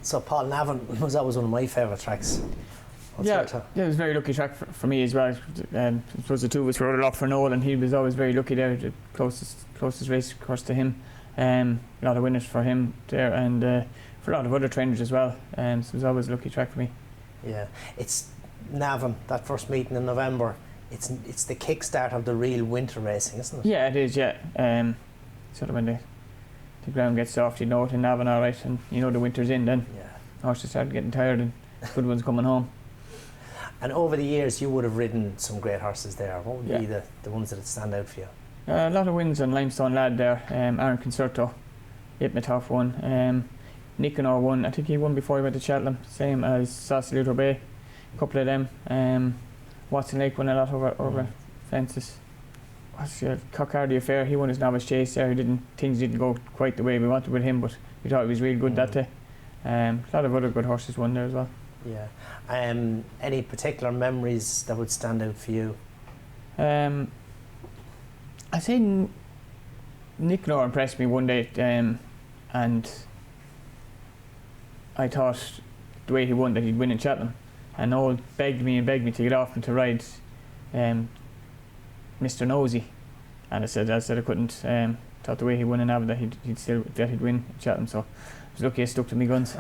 So Paul, Navan was always one of my favourite tracks. Yeah, it was a very lucky track for me as well. I suppose the two of us rode a lot for Noel, and he was always very lucky there. The closest race course to him. A lot of winners for him there, and for a lot of other trainers as well. So it was always a lucky track for me. Yeah, it's Navan, that first meeting in November. It's the kickstart of the real winter racing, isn't it? Yeah, it is. Yeah, sort of when the ground gets soft, you know it in Navan, all right, and you know the winter's in. Then horses start getting tired, and good ones coming home. And over the years, you would have ridden some great horses there. What would be the ones that stand out for you? A lot of wins on Limestone Lad there. Aaron Concerto, Meath won. Nicanor won. I think he won before he went to Cheltenham. Same as Sausalito Bay. A couple of them. Watson Lake won a lot over fences. Cockhardy Affair, he won his Novice Chase there. Things didn't go quite the way we wanted with him, but we thought he was real good that day. A lot of other good horses won there as well. Yeah. Any particular memories that would stand out for you? I say Nicanor impressed me one day, and I thought the way he won that he'd win in Cheltenham, and Noel begged me to get off and to ride Mr. Nosey, and I said I couldn't. Thought the way he won in Navan that he'd win in Cheltenham, so I was lucky I stuck to my guns.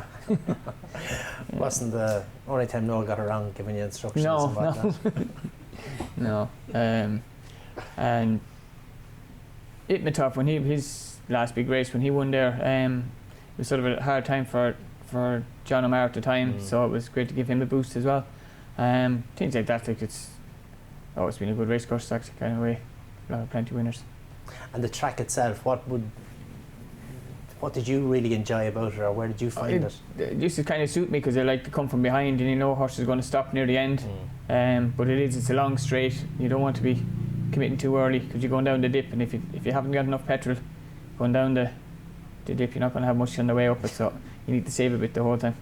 Wasn't the only time Noel got around giving you instructions? No. And Itmatov, when his last big race when he won there, it was sort of a hard time for John O'Mara at the time, so it was great to give him a boost as well. Things like that, like it's always been a good race course, actually, kind of way. Plenty of winners. And the track itself, what did you really enjoy about it, or where did you find it? It used to kind of suit me because I like to come from behind, and you know horse is going to stop near the end. But it's a long straight. You don't want to be committing too early because you're going down the dip, and if you haven't got enough petrol going down the dip, you're not going to have much on the way up it, so you need to save a bit the whole time.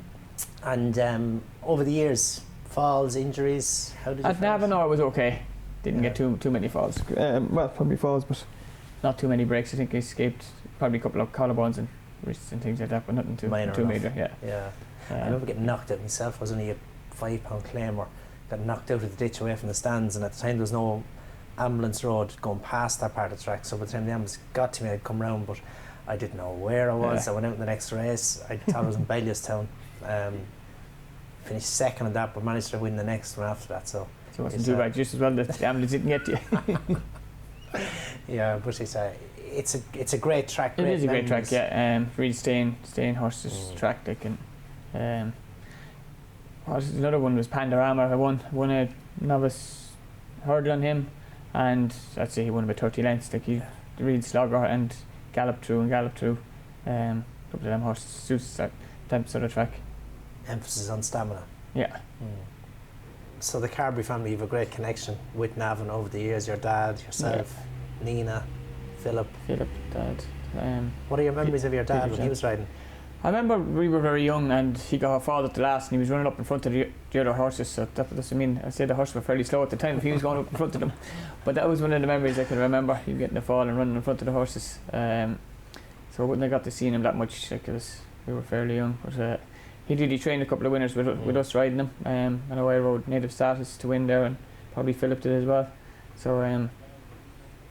And over the years, falls, injuries, how did you at Navan, it was okay. Didn't get too many falls. Well, probably falls, but not too many breaks. I think I escaped probably a couple of collarbones and wrists and things like that, but nothing too major. Yeah. I remember getting knocked out myself. I was only a £5 claimer. Got knocked out of the ditch away from the stands, and at the time there was no ambulance road going past that part of the track, so by the time the ambulance got to me I'd come round, but I didn't know where I was. I went out in the next race. I thought I was in Bellewstown. Finished second in that, but managed to win the next one after that, so it wasn't too bad, just as well that the ambulance didn't get to you. Yeah, but it's a great track. It is a great track, yeah. Really staying horses track. Like, and another one was Pandorama. I won a novice hurdle on him, and I'd say he won about 30 lengths. Like he really slogger and galloped through. A couple of them horses suits that sort of track. Emphasis on stamina. Yeah. So the Carberry family, you have a great connection with Navan over the years. Your dad, yourself, Nina, Philip, Dad. What are your memories of your dad when he was riding? I remember we were very young, and he got father to last, and he was running up in front of the other horses. So that's, I mean, I said the horses were fairly slow at the time if he was going up in front of them. But that was one of the memories I can remember. He getting a fall and running in front of the horses. So I wouldn't have got to see him that much because we were fairly young. But he really trained a couple of winners with us riding them. I know I rode Native Status to win there, and probably Philip did as well. So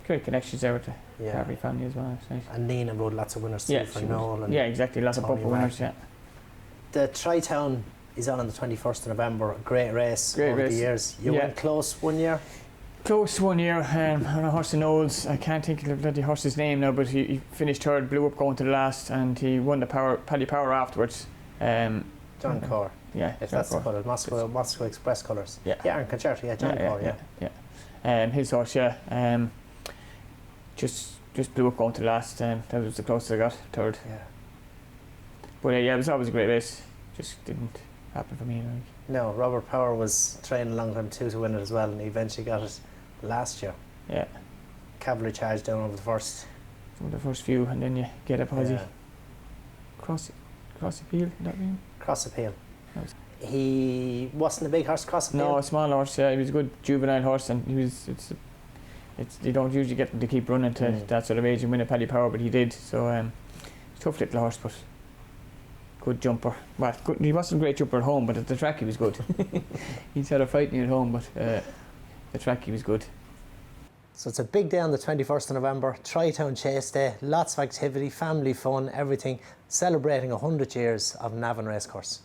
great connections there with the Carberry family as well. Nice. And Nina rode lots of winners too for Noel. And exactly, lots of bumper winners. Yeah. The Troytown is on the 21st of November. A great race over the years. You went close one year. Close one year on a horse in Knowles. I can't think of the bloody horse's name now, but he finished third, blew up going to the last, and he won the Paddy Power afterwards. John Corr. Yeah, if that's the colours, Moscow Express colours. Yeah, and Concerto. John Corr. His horse, just blew up going to the last. That was the closest I got, third. Yeah. But it was always a great race. Just didn't happen for me. Like. No, Robert Power was training a long time too to win it as well, and he eventually got it last year. Yeah. Cavalry charge down over the first few, and then you get a posse. Cross Appeal, that mean? Cross Appeal. He wasn't a big horse, Cross Appeal? No, a small horse, yeah. He was a good juvenile horse, and you don't usually get them to keep running to that sort of age and win a Paddy Power, but he did. So tough little horse, but good jumper. Well, he wasn't a great jumper at home, but at the track he was good. He's had a frightening at home, but the track he was good. So it's a big day on the 21st of November, Troytown Chase Day, lots of activity, family fun, everything, celebrating 100 years of Navan Racecourse.